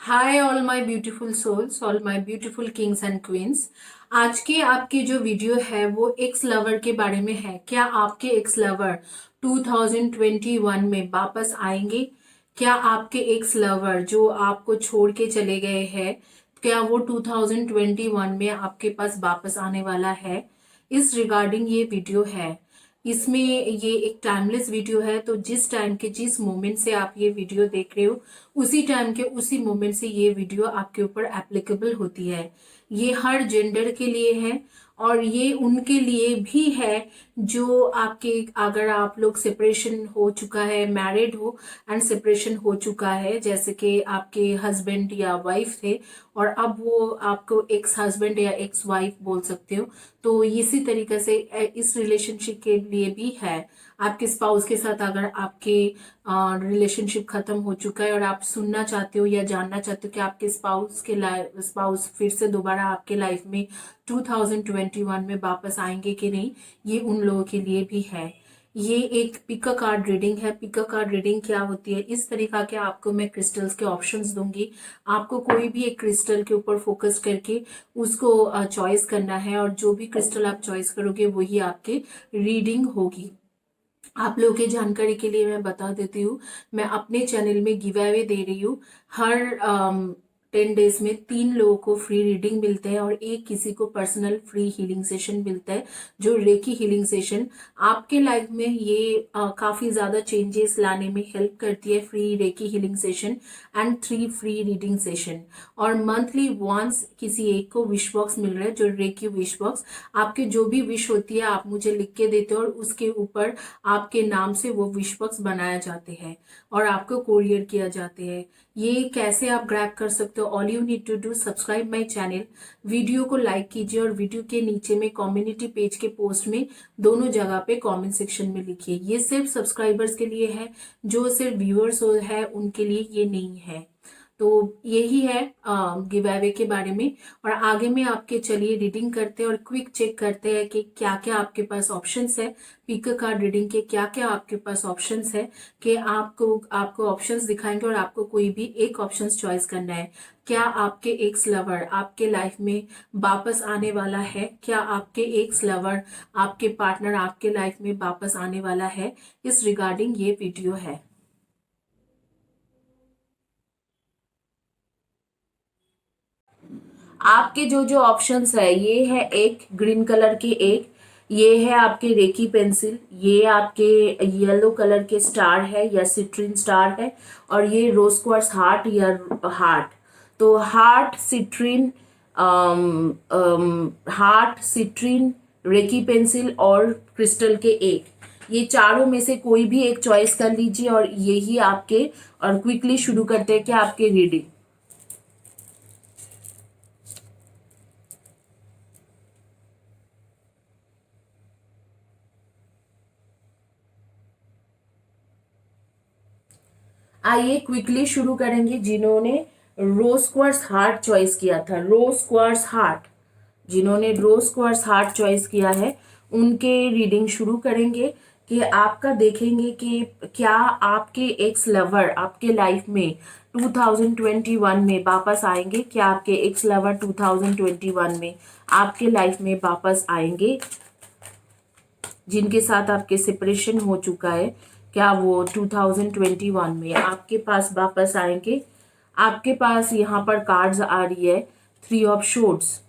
Hi all my beautiful souls, all my beautiful kings and queens. आज की आपकी जो वीडियो है वो एक्स लवर के बारे में है। क्या आपके एक्स लवर 2021 में वापस आएंगे? क्या आपके एक्स लवर जो आपको छोड़ के चले गए हैं, क्या वो 2021 में आपके पास वापस आने वाला है? इस रिगार्डिंग ये वीडियो है। इसमें ये एक टाइमलेस वीडियो है, तो जिस टाइम के जिस मोमेंट से आप ये वीडियो देख रहे हो उसी टाइम के उसी मोमेंट से ये वीडियो आपके ऊपर एप्लीकेबल होती है। ये हर जेंडर के लिए है और ये उनके लिए भी है जो आपके, अगर आप लोग सेपरेशन हो चुका है, मैरिड हो एंड सेपरेशन हो चुका है, जैसे कि आपके हस्बैंड या वाइफ थे और अब वो आपको एक्स हस्बैंड या एक्स वाइफ बोल सकते हो, तो इसी तरीके से इस रिलेशनशिप के लिए भी है। आपके स्पाउस के साथ अगर आपके रिलेशनशिप खत्म हो चुका है और आप सुनना चाहते हो या जानना चाहते हो कि आपके स्पाउस फिर से दोबारा आपके लाइफ में 2021 में वापस आएंगे कि नहीं, ये उन लोगों के लिए भी है। ये एक पिका कार्ड रीडिंग है। पिका कार्ड रीडिंग क्या होती है? इस तरीका के आपको मैं क्रिस्टल्स के ऑप्शंस दूंगी। आपको कोई भी एक क्रिस्टल के ऊपर फोकस करके उसको चॉइस करना है और जो भी क्रिस्टल आप चॉइस करोगे वही आपके रीडिंग होगी। आप लोगों की जानकारी के लिए मैं बता देती हूँ, मैं अपने चैनल में गिव अवे दे रही हूँ। हर 10 डेज में 3 लोगों को फ्री रीडिंग मिलते हैं और एक किसी को पर्सनल फ्री हीलिंग सेशन मिलता है, जो रेकी हीलिंग सेशन आपके लाइफ में ये काफी ज्यादा चेंजेस लाने में हेल्प करती है। Free recce healing session and 3 free reading session, और मंथली वंस किसी एक को विश बॉक्स मिल रहा है, जो रेकी विश बॉक्स। आपके जो भी विश होती है आप मुझे लिख के देते हो और उसके ऊपर आपके नाम से वो विश बॉक्स बनाए जाते हैं और आपको कोरियर किया जाते हैं। ये कैसे आप ग्रैब कर सकते हो? All you need to do, subscribe my channel, video को लाइक कीजिए और वीडियो के नीचे में कम्युनिटी पेज के पोस्ट में दोनों जगह पे कमेंट सेक्शन में लिखिए। ये सिर्फ सब्सक्राइबर्स के लिए है, जो सिर्फ व्यूअर्स है उनके लिए ये नहीं है। तो यही है गिव अवे के बारे में। और आगे में आपके चलिए रीडिंग करते हैं और क्विक चेक करते हैं कि क्या क्या आपके पास ऑप्शंस है। पिक कार्ड रीडिंग के क्या क्या आपके पास ऑप्शंस है, कि आपको आपको ऑप्शंस दिखाएंगे और आपको कोई भी एक ऑप्शंस चॉइस करना है। क्या आपके एक्स लवर आपके लाइफ में वापस आने वाला है? क्या आपके एक्स लवर, आपके पार्टनर आपके लाइफ में वापस आने वाला है? इस रिगार्डिंग ये वीडियो है। आपके जो जो ऑप्शंस है, ये है एक ग्रीन कलर के, एक ये है आपके रेकी पेंसिल, ये आपके येलो कलर के स्टार है या सिट्रिन स्टार है, और ये रोज क्वार्ट्ज हार्ट या हार्ट। तो heart, citrine, heart, citrine, reiki pencil और क्रिस्टल के एक, ये चारों में से कोई भी एक चॉइस कर लीजिए और यही आपके, और क्विकली शुरू करते हैं कि आपके रीडिंग। आइए क्विकली शुरू करेंगे। जिन्होंने रोज क्वार्ट्ज हार्ट चॉइस किया था, रोज क्वार्ट्ज हार्ट, जिन्होंने रोज क्वार्ट्ज हार्ट चॉइस किया है उनके रीडिंग शुरू करेंगे। कि आपका देखेंगे कि क्या आपके एक्स लवर आपके लाइफ में 2021 में वापस आएंगे। क्या आपके एक्स लवर 2021 में आपके लाइफ में वापस आएंगे? जिनके साथ आपके सेपरेशन हो चुका है, क्या वो 2021 में आपके पास वापस आएंगे? आपके पास यहाँ पर कार्ड्स आ रही है 3 ऑफ शोर्ट्स,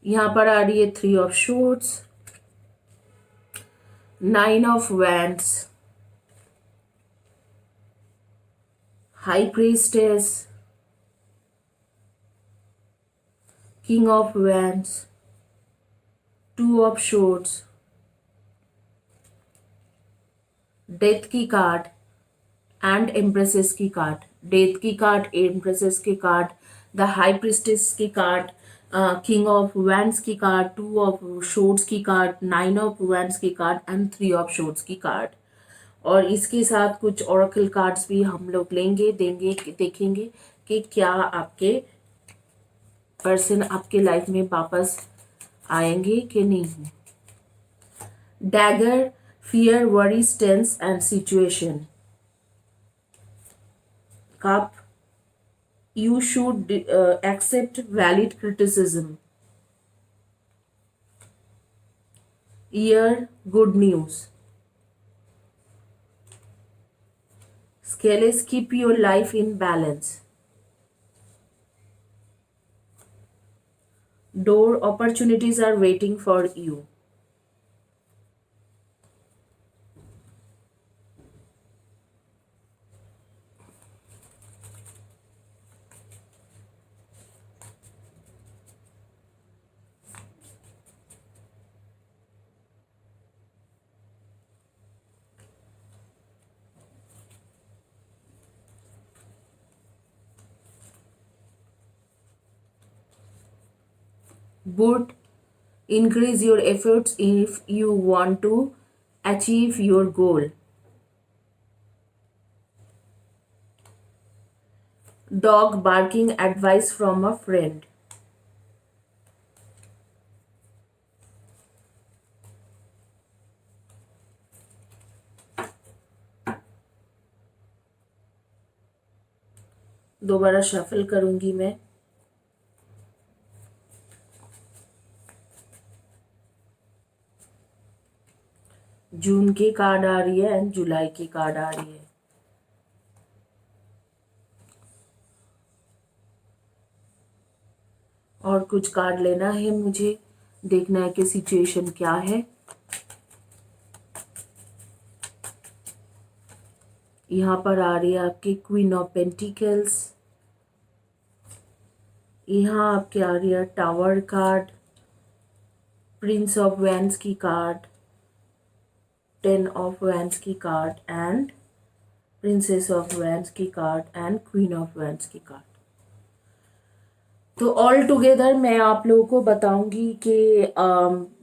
यहाँ पर आ रही है 3 of shorts, 9 of wands, high priestess, king of wands, 2 of shorts, death की कार्ड एंड एम्प्रेसेस की कार्ड। डेथ की कार्ड, एम्प्रेसेस की कार्ड, द हाई प्रिस्टेस की कार्ड, किंग ऑफ वैंड्स की कार्ड, 2 ऑफ शोर्ट्स की कार्ड, 9 ऑफ वैंड्स की card and 3 of shorts की card. और इसके साथ कुछ ओरेकल कार्ड्स भी हम लोग लेंगे, देंगे, देखेंगे कि क्या आपके पर्सन आपके लाइफ में वापस आएंगे कि नहीं। Dagger, fear, worry, tense and situation. Cup, you should accept valid criticism. Ear, good news. Scales, keep your life in balance. Door, opportunities are waiting for you. Would increase your efforts if you want to achieve your goal. Dog barking, advice from a friend. दोबारा shuffle करूंगी मैं। जून की card आ रही है and जुलाई की card आ रही है। और कुछ कार्ड लेना है मुझे, देखना है कि सिचुएशन क्या है। यहाँ पर आ रही है आपकी क्वीन ऑफ पेंटिकल्स, यहाँ आपके आ रही है tower card, prince of wands की कार्ड, 10 ऑफ वैंड्स की card and princess of wands की card and queen of wands की कार्ड। तो ऑल टुगेदर मैं आप लोगों को बताऊंगी कि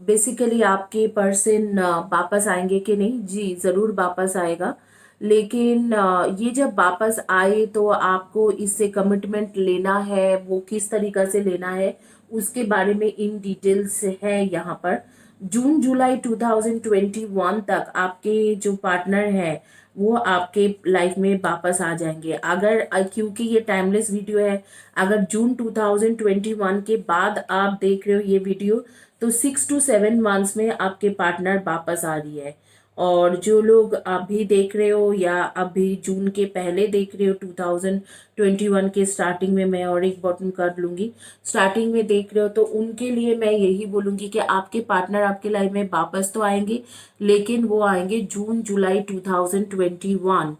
बेसिकली आपके पर्सन वापस आएंगे कि नहीं। जी ज़रूर वापस आएगा, लेकिन ये जब वापस आए तो आपको इससे कमिटमेंट लेना है, वो किस तरीक़ा से लेना है उसके बारे में इन डिटेल्स है यहाँ पर। जून जुलाई 2021 तक आपके जो पार्टनर हैं वो आपके लाइफ में वापस आ जाएंगे। अगर क्योंकि ये टाइमलेस वीडियो है, अगर जून 2021 के बाद आप देख रहे हो ये वीडियो तो 6 to 7 मंथ्स में आपके पार्टनर वापस आ रही है। और जो लोग अभी देख रहे हो या अभी जून के पहले देख रहे हो 2021 के स्टार्टिंग में, मैं और एक बटन कर लूँगी, स्टार्टिंग में देख रहे हो तो उनके लिए मैं यही बोलूँगी कि आपके पार्टनर आपके लाइफ में वापस तो आएंगे, लेकिन वो आएंगे जून जुलाई 2021।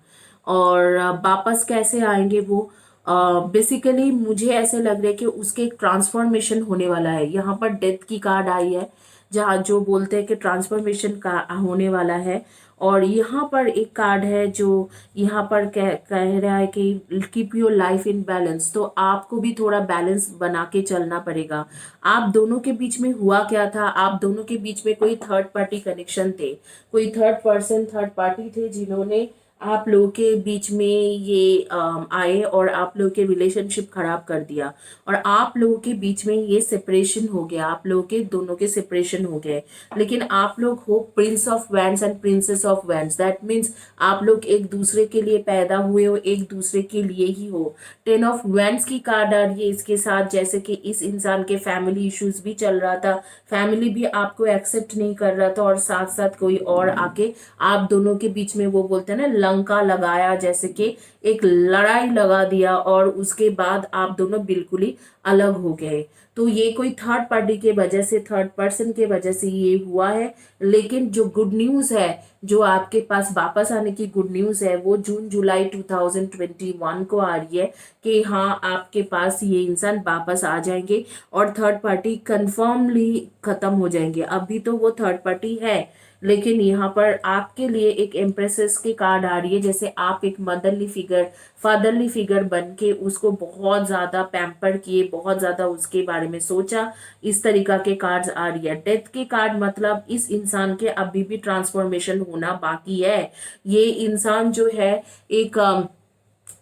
और वापस कैसे आएंगे वो, बेसिकली मुझे ऐसे लग रहा है कि उसके एक ट्रांसफॉर्मेशन होने वाला है। यहाँ पर डेथ की कार्ड आई है जहाँ जो बोलते हैं कि ट्रांसफॉर्मेशन का होने वाला है। और यहाँ पर एक कार्ड है जो यहाँ पर कह रहा है कि keep your life in balance. तो आपको भी थोड़ा बैलेंस बना के चलना पड़ेगा। आप दोनों के बीच में हुआ क्या था, आप दोनों के बीच में कोई थर्ड पार्टी कनेक्शन थे, कोई थर्ड पर्सन थर्ड पार्टी थे जिन्होंने आप लोगों के बीच में ये आए और आप लोगों के रिलेशनशिप खराब कर दिया और आप लोगों के बीच में ये सेपरेशन हो गया, आप लोगों के दोनों के सेपरेशन हो गए। लेकिन आप लोग हो Prince of wands and princess of wands, that means आप लोग एक दूसरे के लिए पैदा हुए हो, एक दूसरे के लिए ही हो। 10 ऑफ वैंड्स की कार्ड आ रही है इसके साथ, जैसे कि इस इंसान के फैमिली इश्यूज भी चल रहा था, फैमिली भी आपको एक्सेप्ट नहीं कर रहा था और साथ साथ कोई और आके आप दोनों के बीच में वो बोलते हैं ना लंका लगाया, जैसे कि एक लड़ाई लगा दिया और उसके बाद आप दोनों बिल्कुल ही अलग हो गए। तो ये कोई थर्ड पार्टी के वजह से, थर्ड पर्सन के वजह से ये हुआ है। लेकिन जो गुड न्यूज़ है, जो आपके पास वापस आने की गुड न्यूज़ है, वो जून जुलाई 2021 को आ रही है कि हाँ आपके पास ये इंसान वापस आ जाएंगे और थर्ड पार्टी कन्फर्मली खत्म हो जाएंगे। अभी तो वो थर्ड पार्टी है, लेकिन यहाँ पर आपके लिए एक एम्प्रेसेस की कार्ड आ रही है, जैसे आप एक मदरली फिगर, फादरली फिगर बन के उसको बहुत ज़्यादा पैम्पर किए, बहुत ज़्यादा उसके बारे में सोचा, इस तरीका के कार्ड्स आ रही है। डेथ के कार्ड मतलब इस इंसान के अभी भी ट्रांसफॉर्मेशन होना बाकी है। ये इंसान जो है एक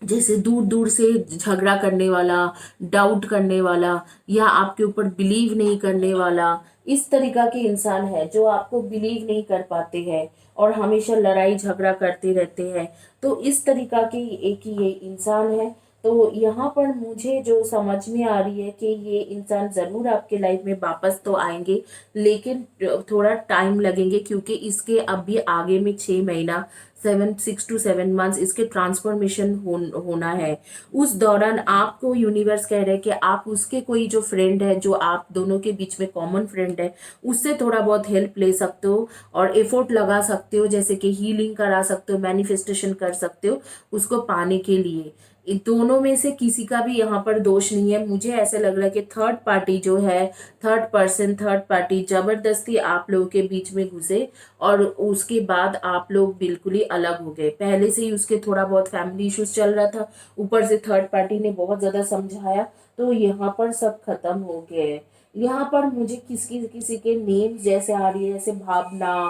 जैसे दूर दूर से झगड़ा करने वाला, डाउट करने वाला या आपके ऊपर बिलीव नहीं करने वाला, इस तरीका के इंसान है जो आपको बिलीव नहीं कर पाते हैं और हमेशा लड़ाई झगड़ा करते रहते हैं। तो इस तरीका के एक ये इंसान है। तो यहाँ पर मुझे जो समझ में आ रही है कि ये इंसान ज़रूर आपके लाइफ में वापस तो आएंगे, लेकिन थोड़ा टाइम लगेंगे, क्योंकि इसके अभी आगे में 6 महीना 6 to 7 months इसके ट्रांसफॉर्मेशन होना है। उस दौरान आपको यूनिवर्स कह रहे हैं कि आप उसके कोई जो फ्रेंड है, जो आप दोनों के बीच में कॉमन फ्रेंड है, उससे थोड़ा बहुत हेल्प ले सकते हो और एफर्ट लगा सकते हो, जैसे कि हीलिंग करा सकते हो, मैनिफेस्टेशन कर सकते हो उसको पाने के लिए। इन दोनों में से किसी का भी यहाँ पर दोष नहीं है। मुझे ऐसा लग रहा है कि थर्ड पार्टी जो है, थर्ड पार्टी जबरदस्ती आप लोगों के बीच में घुसे और उसके बाद आप लोग बिल्कुल ही अलग हो गए। पहले से ही उसके थोड़ा बहुत फैमिली इश्यूज चल रहा था, ऊपर से थर्ड पार्टी ने बहुत ज्यादा समझाया, तो यहाँ पर सब खत्म हो गए। यहाँ पर मुझे किसी किसी के नेम जैसे आ रही है, जैसे भावना,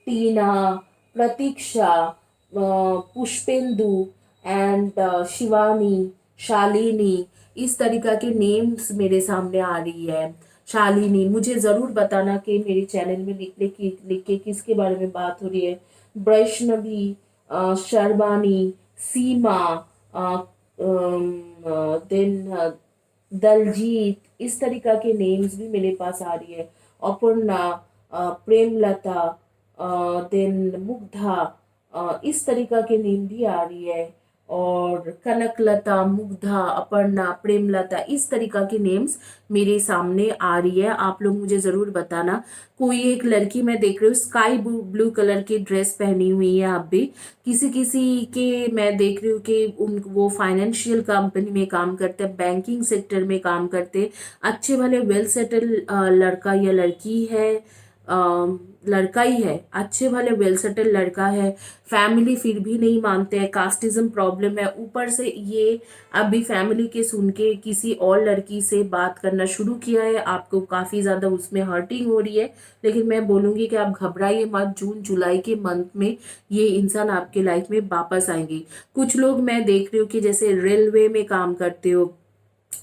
टीना, प्रतीक्षा, पुष्पेंदु एंड शिवानी, शालिनी, इस तरीका के नेम्स मेरे सामने आ रही है। शालिनी, मुझे जरूर बताना कि मेरे चैनल में लिख के किसके बारे में बात हो रही है। वैष्णवी, शर्वानी, सीमा, देन दलजीत, इस तरीका के नेम्स भी मेरे पास आ रही है। अपर्णा, प्रेमलता, देन मुग्धा, इस तरीका के नेम भी आ रही है। और कनकलता, मुग्धा, अपर्णा, प्रेमलता, इस तरीका के नेम्स मेरे सामने आ रही है। आप लोग मुझे जरूर बताना। कोई एक लड़की मैं देख रही हूँ स्काई ब्लू कलर की ड्रेस पहनी हुई है। आप भी किसी किसी के मैं देख रही हूँ कि उन वो फाइनेंशियल कंपनी में काम करते हैं, बैंकिंग सेक्टर में काम करते हैं, अच्छे भले वेल सेटल लड़का या लड़की है। लड़का ही है, अच्छे भले वेल सेटल लड़का है। फैमिली फिर भी नहीं मानते हैं, कास्टिज्म प्रॉब्लम है, ऊपर से ये अभी फैमिली के सुन के किसी और लड़की से बात करना शुरू किया है। आपको काफी ज्यादा उसमें हर्टिंग हो रही है, लेकिन मैं बोलूंगी कि आप घबराइए मत। जून जुलाई के मंथ में ये इंसान आपके लाइफ में वापस आएंगे। कुछ लोग मैं देख रही हूँ कि जैसे रेलवे में काम करते हो,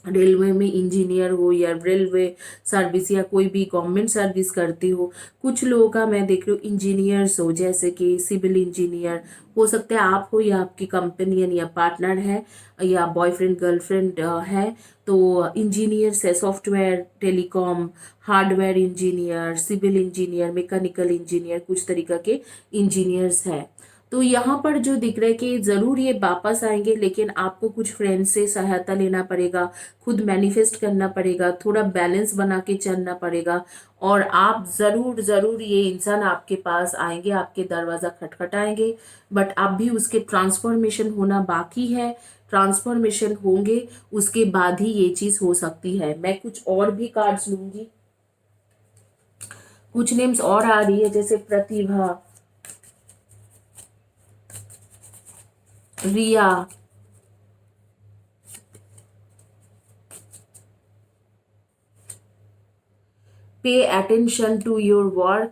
रेलवे में इंजीनियर हो या रेलवे सर्विस या कोई भी गवर्नमेंट सर्विस करती हो। कुछ लोगों का मैं देख रही हूँ इंजीनियर्स हो, जैसे कि सिविल इंजीनियर हो सकते हैं आप हो, या आपकी कंपेनियन या पार्टनर है या बॉयफ्रेंड गर्लफ्रेंड है। तो इंजीनियर्स है, software, telecom, hardware engineer, civil engineer, mechanical engineer, कुछ तरीका के इंजीनियर्स है। तो यहाँ पर जो दिख रहा है कि जरूर ये वापस आएंगे, लेकिन आपको कुछ फ्रेंड से सहायता लेना पड़ेगा, खुद मैनिफेस्ट करना पड़ेगा, थोड़ा बैलेंस बना के चलना पड़ेगा। और आप जरूर जरूर ये इंसान आपके पास आएंगे, आपके दरवाजा खटखटाएंगे। बट अब भी उसके ट्रांसफॉर्मेशन होना बाकी है। ट्रांसफॉर्मेशन होंगे उसके बाद ही ये चीज हो सकती है। मैं कुछ और भी कार्ड्स लूंगी। कुछ नेम्स और आ रही है, जैसे Pratibha, Riya, pay attention to your work,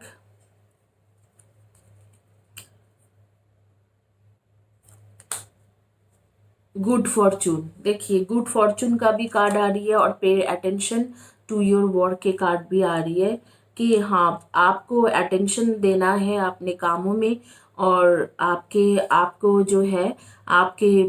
good fortune. देखिए गुड फॉर्चून का भी कार्ड आ रही है और pay attention to your work के कार्ड भी आ रही है कि हाँ आपको अटेंशन देना है अपने कामों में। और आपको जो है आपके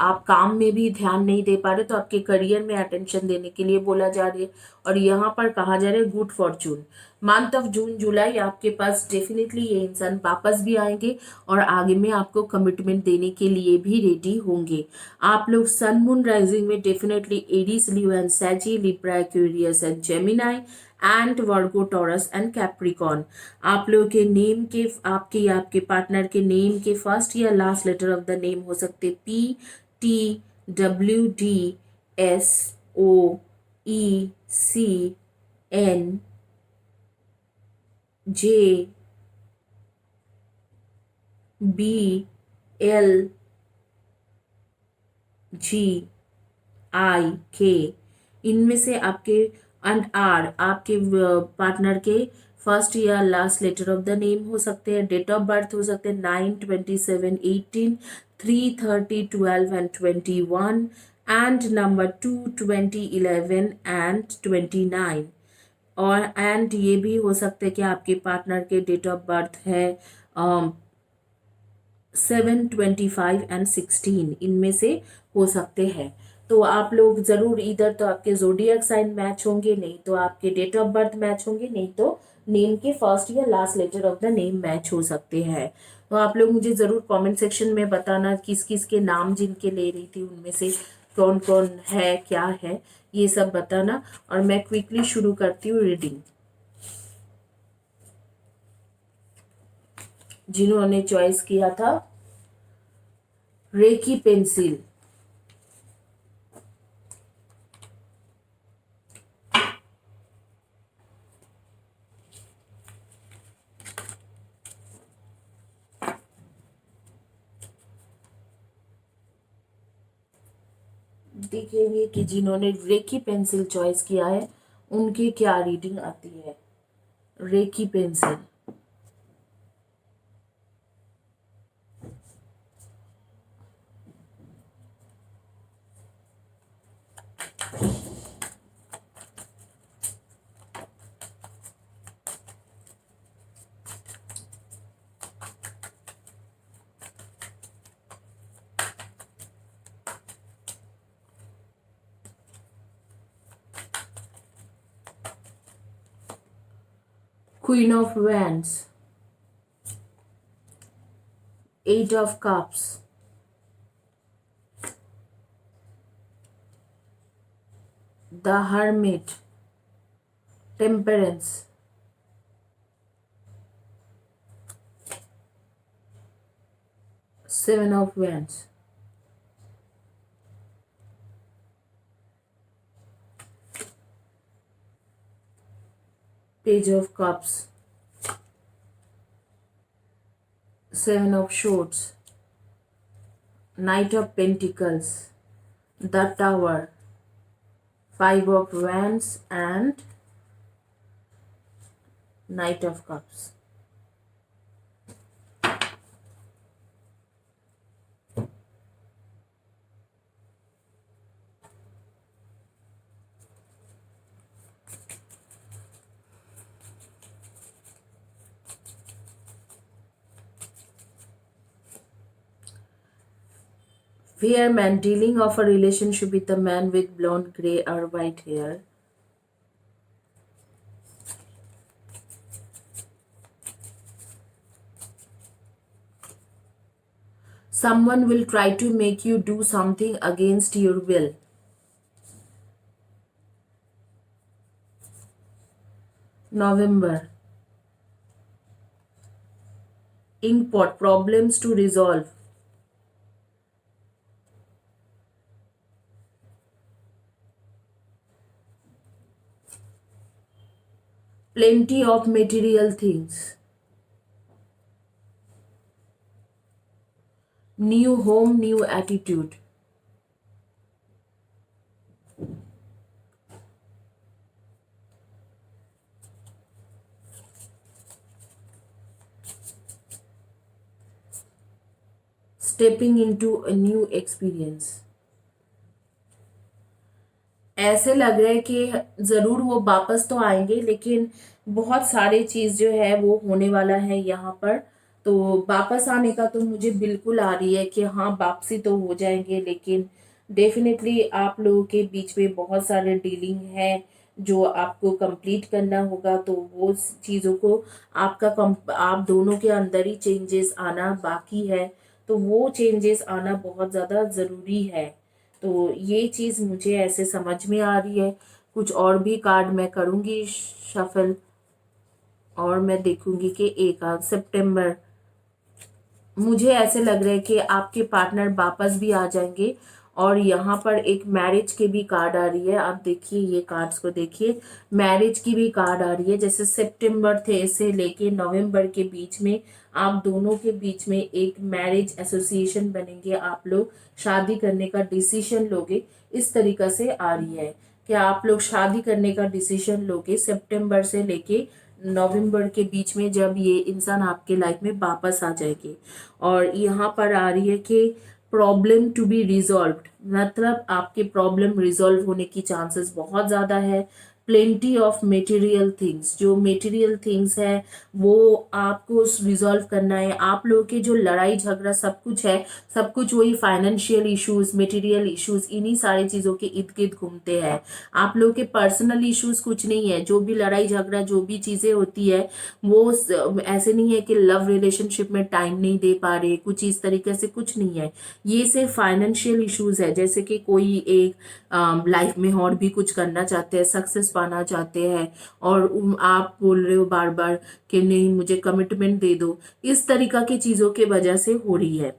आप काम में भी ध्यान नहीं दे पा रहे, तो आपके करियर में अटेंशन देने के लिए बोला जा रही है। और यहाँ पर कहा जा रहा है good fortune. Month of June July आपके पास डेफिनेटली ये इंसान वापस भी आएंगे और आगे में आपको कमिटमेंट देने के लिए भी रेडी होंगे। आप लोग सन मून राइजिंग में definitely Aries, Leo and Sagi, Libra, Aquarius and Gemini and Virgo, Taurus and Capricorn. आप लोग के नेम के आपके या आपके पार्टनर के नेम के फर्स्ट या last letter of the name हो सकते PTWSOECNJBLGIK। इनमें से आपके एंड आर आपके पार्टनर के फर्स्ट या last letter of the name हो सकते हैं। डेट ऑफ बर्थ हो सकते हैं 9/27/18, 3/30/12 एंड 21, एंड नंबर 2, 20, 11 एंड 29। और एंड ये भी हो सकता है कि आपके पार्टनर के डेट ऑफ बर्थ है 7, 25 एंड 16, इनमें से हो सकते हैं। तो आप लोग ज़रूर, इधर तो आपके जोडियक साइन मैच होंगे, नहीं तो आपके डेट ऑफ बर्थ मैच होंगे, नहीं तो नेम के फर्स्ट या last letter of the name match हो सकते हैं। तो आप लोग मुझे ज़रूर कमेंट सेक्शन में बताना किस किस के नाम जिनके ले रही थी उनमें से कौन कौन है, क्या है, ये सब बताना। और मैं क्विकली शुरू करती हूँ रीडिंग। जिन्होंने चॉइस किया था रेकी पेंसिल, देखेंगे कि जिन्होंने रेकी पेंसिल चॉइस किया है उनकी क्या रीडिंग आती है। Reiki pencil, queen of wands, 8 of cups, the hermit, temperance, seven of wands, page of cups, seven of shorts, knight of pentacles, the tower, five of wands and knight of cups. Fair man dealing of a relationship with a man with blonde, grey or white hair. Someone will try to make you do something against your will. November. Inkpot, problems to resolve. Plenty of material things. New home, new attitude. Stepping into a new experience. ऐसे लग रहा है कि ज़रूर वो वापस तो आएंगे, लेकिन बहुत सारे चीज़ जो है वो होने वाला है यहाँ पर। तो वापस आने का तो मुझे बिल्कुल आ रही है कि हाँ वापसी तो हो जाएंगे, लेकिन डेफिनेटली आप लोगों के बीच में बहुत सारे डीलिंग है जो आपको कंप्लीट करना होगा। तो वो चीज़ों को आप दोनों के अंदर ही चेंजेस आना बाकी है, तो वो चेंजेस आना बहुत ज़्यादा ज़रूरी है। तो ये चीज़ मुझे ऐसे समझ में आ रही है। कुछ और भी कार्ड मैं करूँगी शफल और मैं देखूंगी कि एक सितंबर, मुझे ऐसे लग रहा है कि आपके पार्टनर वापस भी आ जाएंगे। और यहाँ पर एक मैरिज की भी कार्ड आ रही है। आप देखिए ये कार्ड्स को देखिए, मैरिज की भी कार्ड आ रही है। जैसे सितंबर थे से लेके नवंबर के बीच में आप दोनों के बीच में एक मैरिज एसोसिएशन बनेंगे, आप लोग शादी करने का डिसीजन लोगे, इस तरीका से आ रही है कि आप लोग शादी करने का डिसीजन लोगे सितंबर से लेके नवंबर के बीच में, जब ये इंसान आपके लाइफ में वापस आ जाएगी। और यहाँ पर आ रही है कि प्रॉब्लम टू बी रिजॉल्व्ड, मतलब आपके प्रॉब्लम रिजॉल्व होने की चांसेस बहुत ज़्यादा है। प्लेंटी ऑफ मटेरियल थिंग्स, जो मटेरियल थिंग्स है वो आपको रिजॉल्व करना है। आप लोगों के जो लड़ाई झगड़ा सब कुछ है, सब कुछ वही फाइनेंशियल इश्यूज, मटेरियल इश्यूज, इन्हीं सारी चीज़ों के इर्द गिर्द घूमते हैं। आप लोगों के पर्सनल इश्यूज कुछ नहीं है। जो भी लड़ाई झगड़ा जो भी चीज़ें होती है वो ऐसे नहीं है कि लव रिलेशनशिप में टाइम नहीं दे पा रहे, कुछ इस तरीके से कुछ नहीं है। ये सिर्फ फाइनेंशियल इश्यूज है, जैसे कि कोई एक लाइफ में और भी कुछ करना चाहते हैं, सक्सेस पाना चाहते हैं, और आप बोल रहे हो बार बार कि नहीं मुझे कमिटमेंट दे दो, इस तरीका की चीज़ों के वजह से हो रही है।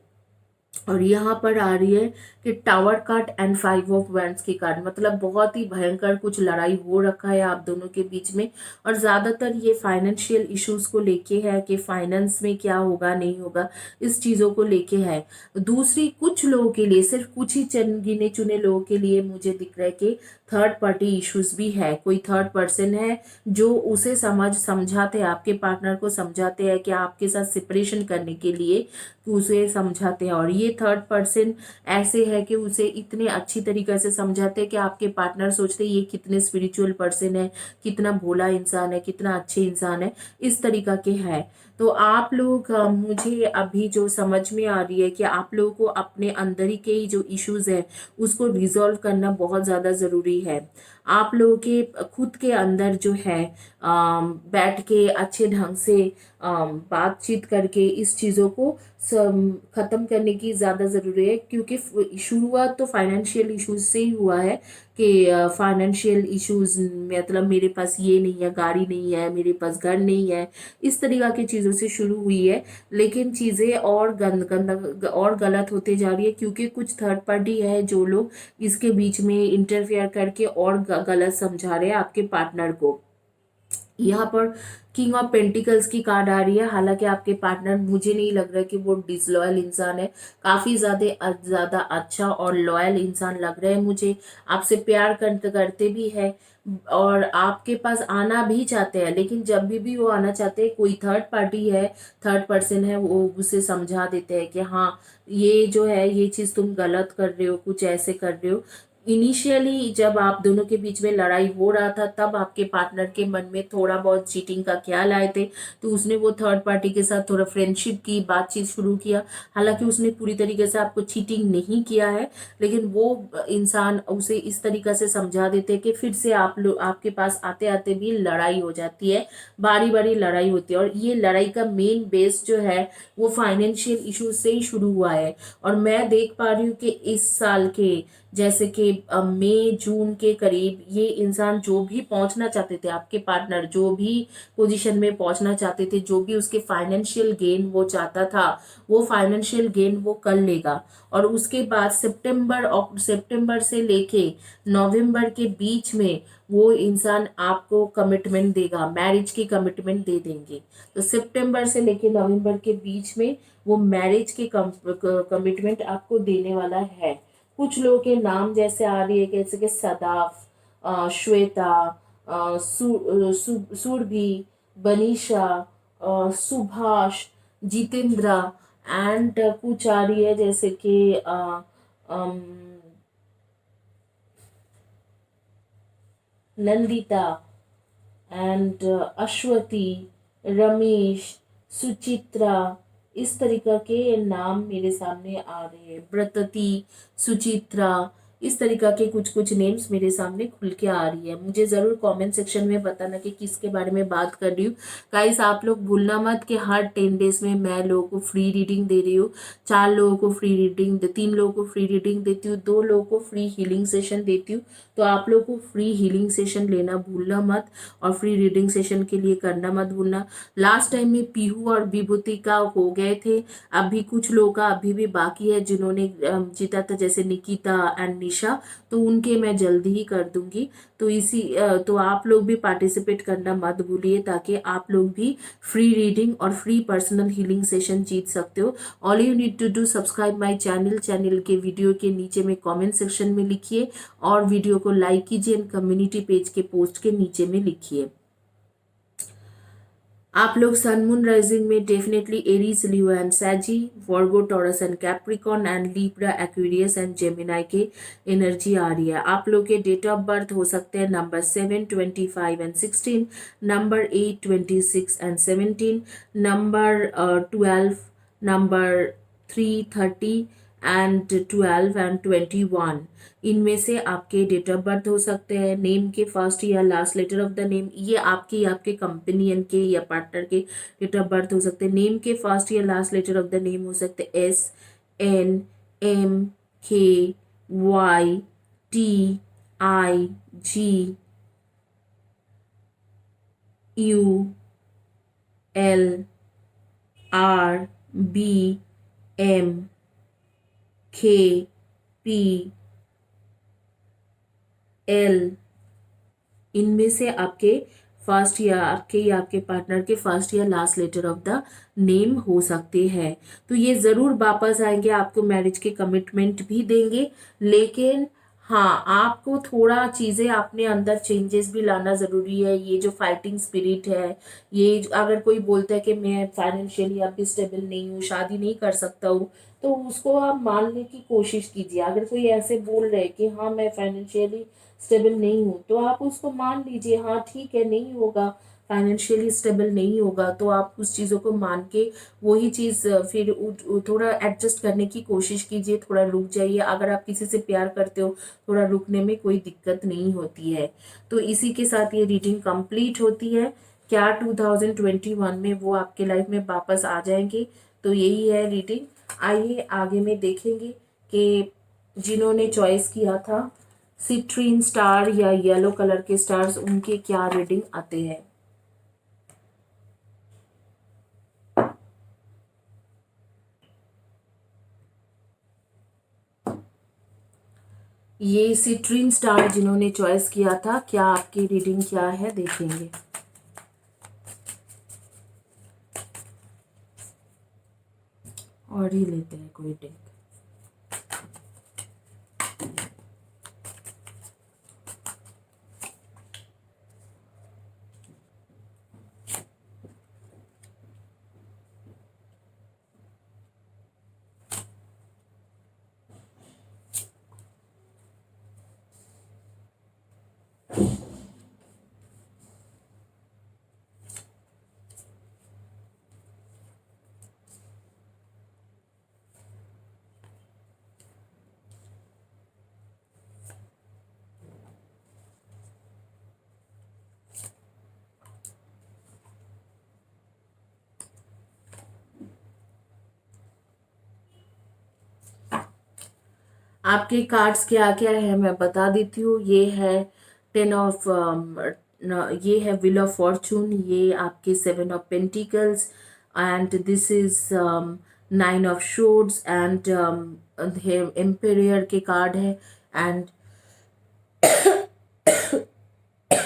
और यहाँ पर आ रही है कि tower card and 5 of wands की कार्ड, मतलब बहुत ही भयंकर कुछ लड़ाई हो रखा है आप दोनों के बीच में। और ज़्यादातर ये फाइनेंशियल इश्यूज को लेके है कि फाइनेंस में क्या होगा नहीं होगा, इस चीज़ों को लेके है। दूसरी कुछ लोगों के लिए, सिर्फ कुछ ही चंद गिने चुने लोगों के लिए मुझे दिख रहा है कि थर्ड पार्टी इश्यूज भी है। कोई थर्ड पर्सन है जो उसे समझाते हैं, आपके पार्टनर को समझाते हैं कि आपके साथ सेपरेशन करने के लिए उसे समझाते हैं। और ये थर्ड पर्सन ऐसे है कि उसे इतने अच्छी तरीके से समझाते हैं कि आपके पार्टनर सोचते हैं ये कितने स्पिरिचुअल पर्सन है, कितना भोला इंसान है, कितना अच्छे इंसान है, इस तरीका के है। तो आप लोग मुझे अभी जो समझ में आ रही है कि आप लोगों को अपने अंदर ही के ही जो इश्यूज है उसको रिजॉल्व करना बहुत ज़्यादा ज़रूरी है। आप लोगों के खुद के अंदर जो है बैठ के अच्छे ढंग से बातचीत करके इस चीज़ों को ख़त्म करने की ज़्यादा ज़रूरी है, क्योंकि शुरुआत तो फाइनेंशियल इश्यूज से ही हुआ है कि फाइनेंशियल इश्यूज मतलब मेरे पास ये नहीं है, गाड़ी नहीं है, मेरे पास घर नहीं है, इस तरीका की चीज़ों से शुरू हुई है। लेकिन चीज़ें और गंद और गलत होते जा रही है, क्योंकि कुछ थर्ड पार्टी है जो लोग इसके बीच में इंटरफेयर करके और गलत समझा रहे हैं आपके पार्टनर को। यहाँ पर किंग ऑफ पेंटिकल्स की कार्ड आ रही है। हालांकि आपके पार्टनर, मुझे नहीं लग रहा कि वो डिसलॉयल इंसान है, काफ़ी ज़्यादा अच्छा और लॉयल इंसान लग रहा है मुझे। आपसे प्यार करते भी है और आपके पास आना भी चाहते हैं, लेकिन जब भी वो आना चाहते हैं कोई थर्ड पार्टी है, थर्ड पर्सन है, वो उसे समझा देते हैं कि हाँ ये जो है ये चीज़ तुम गलत कर रहे हो, कुछ ऐसे कर रहे हो। इनिशियली जब आप दोनों के बीच में लड़ाई हो रहा था तब आपके पार्टनर के मन में थोड़ा बहुत चीटिंग का ख्याल आए थे, तो उसने वो थर्ड पार्टी के साथ थोड़ा फ्रेंडशिप की बातचीत शुरू किया। हालांकि उसने पूरी तरीके से आपको चीटिंग नहीं किया है, लेकिन वो इंसान उसे इस तरीके से समझा देते कि फिर से आप लोग आपके पास आते आते भी लड़ाई हो जाती है, बारी बारी लड़ाई होती है। और ये लड़ाई का मेन बेस जो है वो फाइनेंशियल इशूज से ही शुरू हुआ है। और मैं देख पा रही हूँ कि इस साल के जैसे कि मई जून के करीब ये इंसान जो भी पहुंचना चाहते थे, आपके पार्टनर जो भी पोजीशन में पहुंचना चाहते थे, जो भी उसके फाइनेंशियल गेन वो चाहता था, वो फाइनेंशियल गेन वो कर लेगा। और उसके बाद सितंबर से लेके नवंबर के बीच में वो इंसान आपको कमिटमेंट देगा, मैरिज की कमिटमेंट दे देंगे। तो सितंबर से लेके नवंबर के बीच में वो मैरिज की कमिटमेंट आपको देने वाला है। कुछ लोगों के नाम जैसे आ रही है, जैसे कि सदाफ, श्वेता, सुरभि, बनीशा, सुभाष, जितेंद्रा, एंड कुछ आ रही है जैसे कि नंदिता एंड अश्वती, रमेश, सुचित्रा, इस तरीका के नाम मेरे सामने आ रहे हैं। ब्रतती, सुचित्रा, इस तरीका के कुछ कुछ नेम्स मेरे सामने खुल के आ रही है। मुझे ज़रूर कमेंट सेक्शन में बताना कि किसके बारे में बात कर रही हूँ। गाइस आप लोग भूलना मत कि हर 10 डेज में मैं लोगों को फ्री रीडिंग दे रही हूँ। 4 लोगों को फ्री रीडिंग, 3 लोगों को फ्री रीडिंग देती हूँ, 2 लोगों को फ्री हीलिंग सेशन देती हूँ। तो आप लोग को फ्री हीलिंग सेशन लेना भूलना मत, और फ्री रीडिंग सेशन के लिए करना मत भूलना। लास्ट टाइम में पीहू और विभूति का हो गए थे, अभी कुछ लोगों का अभी भी बाकी है जिन्होंने जीता था, जैसे निकिता एंड निशा, तो उनके मैं जल्दी ही कर दूंगी। तो तो आप लोग भी पार्टिसिपेट करना मत भूलिए, ताकि आप लोग भी फ्री रीडिंग और फ्री पर्सनल हीलिंग सेशन जीत सकते हो। All you need to do subscribe my channel के वीडियो के नीचे में कमेंट सेक्शन में लिखिए, और वीडियो को लाइक कीजिए, कम्युनिटी पेज के पोस्ट के नीचे में लिखिए। आप लोग सन मून राइजिंग में definitely Aries, Leo and Sagi, Virgo, Taurus and Capricorn and Libra, Aquarius and Gemini के एनर्जी आ रही है। आप लोग के डेट ऑफ बर्थ हो सकते हैं number 7, 25 and 16, number 8, 26 and 17, number 12, number 3, 30 and 12 and 21। इनमें से आपके डेट ऑफ बर्थ हो सकते हैं। नेम के फर्स्ट या last letter of the name, ये आपके आपके कंपेनियन के या पार्टनर के डेट ऑफ बर्थ हो सकते हैं। नेम के फर्स्ट या last letter of the name हो सकते हैं SNMKYTIGULRBMKPL। इनमें से आपके फर्स्ट या आपके पार्टनर के फर्स्ट या last letter of the name हो सकते हैं। तो ये ज़रूर वापस आएंगे, आपको मैरिज के कमिटमेंट भी देंगे, लेकिन हाँ, आपको थोड़ा चीज़ें अपने अंदर चेंजेस भी लाना ज़रूरी है। ये जो फाइटिंग स्पिरिट है, ये अगर कोई बोलता है कि मैं फाइनेंशियली अभी स्टेबल नहीं हूँ, शादी नहीं कर सकता हूँ, तो उसको आप मानने की कोशिश कीजिए। अगर कोई ऐसे बोल रहे कि हाँ मैं फाइनेंशियली स्टेबल नहीं हूँ, तो आप उसको मान लीजिए, हाँ ठीक है नहीं होगा, फाइनेंशियली स्टेबल नहीं होगा, तो आप उस चीज़ों को मान के वही चीज़ फिर थोड़ा एडजस्ट करने की कोशिश कीजिए, थोड़ा रुक जाइए। अगर आप किसी से प्यार करते हो, थोड़ा रुकने में कोई दिक्कत नहीं होती है। तो इसी के साथ ये रीडिंग कंप्लीट होती है। क्या 2021 में वो आपके लाइफ में वापस आ जाएंगे? तो यही है रीडिंग। आइए आगे में देखेंगे कि जिन्होंने चॉइस किया था सिट्रीन स्टार या येलो कलर के स्टार्स, उनके क्या रीडिंग आते हैं। ये सिट्रीन स्टार जिन्होंने चॉइस किया था, क्या आपकी रीडिंग क्या है देखेंगे। और ही लेते हैं कोई डेक। आपके कार्ड्स क्या क्या है मैं बता देती हूँ। ये है 10 ऑफ ये है व्हील ऑफ फॉर्चून, ये आपके 7 of pentacles, and this is 9 of swords, and emperor के कार्ड है, and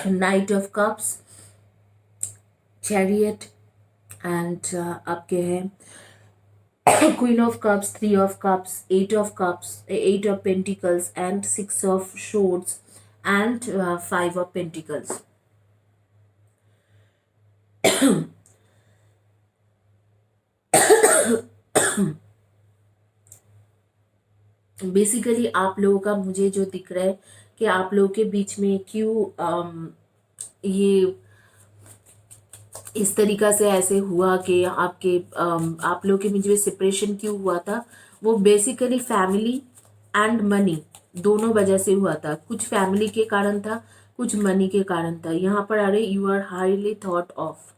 knight of cups, chariot, and आपके हैं Queen of Cups, 3 of Cups, 8 of Cups, 8 of Pentacles, and 6 of Swords, and 5 of Pentacles. Basically आप लोगों का मुझे जो दिख रहा है कि आप लोगों के बीच में क्यों ये इस तरीका से ऐसे हुआ कि आप लोग के बीच में सेपरेशन क्यों हुआ था, वो बेसिकली फैमिली एंड मनी दोनों वजह से हुआ था। कुछ फैमिली के कारण था, कुछ मनी के कारण था। यहाँ पर आ रहे you are highly thought of,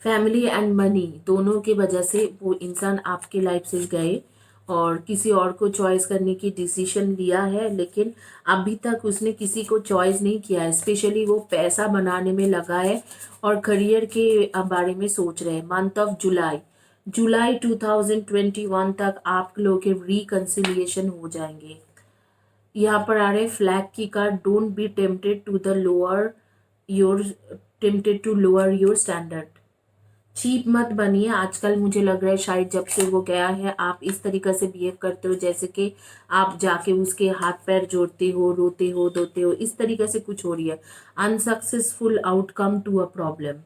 family and money दोनों की वजह से वो इंसान आपके लाइफ से गए और किसी और को चॉइस करने की डिसीजन लिया है, लेकिन अभी तक उसने किसी को चॉइस नहीं किया है। स्पेशली वो पैसा बनाने में लगा है और करियर के बारे में सोच रहे हैं। मंथ ऑफ जुलाई 2021 तक आप लोगों के रिकन्सिलिएशन हो जाएंगे। यहाँ पर आ रहे फ्लैग की card, don't be tempted to lower your standard. Cheap मत बनिए। आजकल मुझे लग रहा है शायद जब से वो गया है आप इस तरीके से बिहेव करते हो जैसे कि आप जाके उसके हाथ पैर जोड़ते हो, रोते हो, धोते हो, इस तरीके से कुछ हो रही है। Unsuccessful outcome to a problem.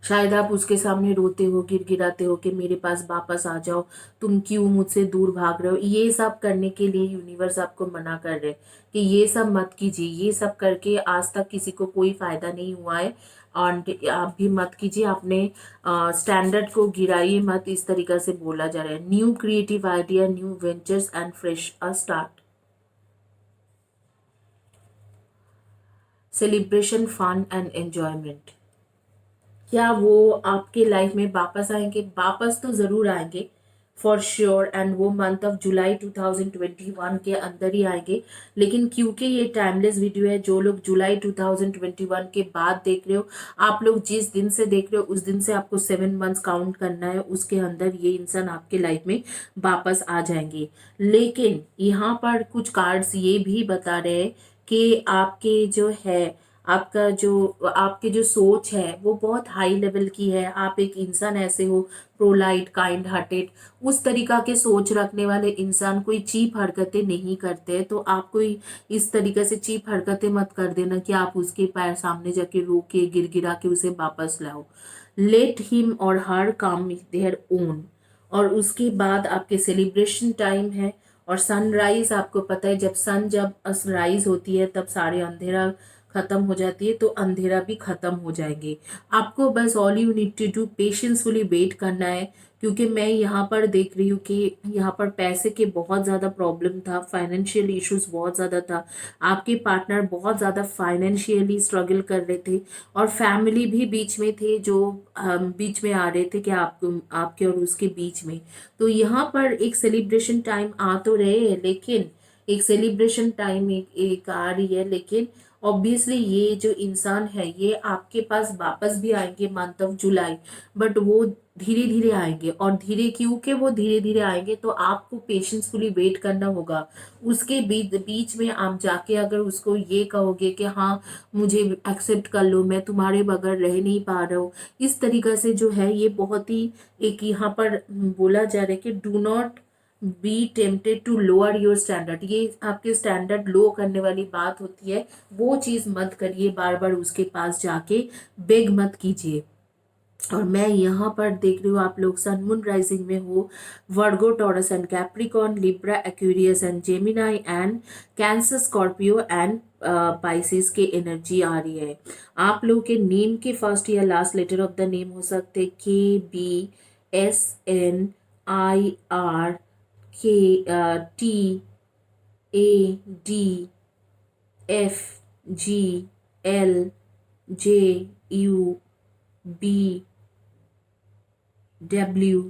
शायद आप उसके सामने रोते हो, गिड़गिड़ाते हो कि मेरे पास वापस आ जाओ, तुम क्यों मुझसे दूर भाग रहे हो। ये सब करने के लिए यूनिवर्स आपको मना कर रहे हैं कि ये सब मत कीजिए। ये सब करके आज तक किसी को कोई फायदा नहीं हुआ है और आप भी मत कीजिए। अपने स्टैंडर्ड को गिराइए मत, इस तरीके से बोला जा रहा है। New creative idea, new ventures and fresh a start. Celebration, fun and enjoyment. क्या वो आपके लाइफ में वापस आएंगे? वापस तो जरूर आएंगे फॉर श्योर, एंड वो मंथ ऑफ जुलाई 2021 के अंदर ही आएंगे। लेकिन क्योंकि ये टाइमलेस वीडियो है, जो लोग जुलाई 2021 के बाद देख रहे हो, आप लोग जिस दिन से देख रहे हो उस दिन से आपको 7 मंथ्स काउंट करना है। उसके अंदर ये इंसान आपके लाइफ में वापस आ जाएंगे। लेकिन यहाँ पर कुछ कार्ड्स ये भी बता रहे हैं कि आपके जो है, आपके जो सोच है वो बहुत हाई लेवल की है। आप एक इंसान ऐसे हो, प्रोलाइट, काइंड हार्टेड, उस तरीका के सोच रखने वाले इंसान कोई चीप हरकतें नहीं करते। तो आप कोई इस तरीके से चीप हरकतें मत कर देना कि आप उसके पैर सामने जाके रो के गिड़गिड़ा के उसे वापस लाओ। लेट हिम और हर कम देयर ओन। और उसके बाद आपके सेलिब्रेशन टाइम है। और सनराइज, आपको पता है जब राइज होती है तब सारे अंधेरा खत्म हो जाती है, तो अंधेरा भी खत्म हो जाएंगे। आपको बस all you need to do patiently wait करना है। क्योंकि मैं यहाँ पर देख रही हूँ कि यहाँ पर पैसे के बहुत ज़्यादा प्रॉब्लम था, फाइनेंशियल इश्यूज बहुत ज़्यादा था। आपके पार्टनर बहुत ज़्यादा फाइनेंशियली स्ट्रगल कर रहे थे और फैमिली भी बीच में थे, जो बीच में आ रहे थे कि आपके और उसके बीच में। तो यहाँ पर एक सेलिब्रेशन टाइम आ तो रहे हैं, लेकिन एक सेलिब्रेशन टाइम एक आ रही है, लेकिन ऑब्वियसली ये जो इंसान है ये आपके पास वापस भी आएंगे मंथ ऑफ जुलाई। बट वो धीरे धीरे आएंगे, और धीरे क्योंकि वो धीरे धीरे आएंगे तो आपको पेशेंसफुली वेट करना होगा। उसके बीच बीच में आप जाके अगर उसको ये कहोगे कि हाँ मुझे एक्सेप्ट कर लो, मैं तुम्हारे बगैर रह नहीं पा रहा हूँ, इस तरीका से जो है ये बहुत ही एक यहाँ पर बोला जा रहा है कि do not be tempted to lower your standard. ये आपके स्टैंडर्ड लो करने वाली बात होती है, वो चीज मत करिए। बार बार उसके पास जाके बेग मत कीजिए। और मैं यहाँ पर देख रही हूँ आप लोग सन मून राइजिंग में हो, Virgo, Taurus and Capricorn, Libra, Aquarius and Gemini and Cancer, Scorpio and Pisces के एनर्जी आ रही है। आप लोगों के नेम के फर्स्ट या last letter of the name हो सकते KBSNIR, KTADFGLJUBW,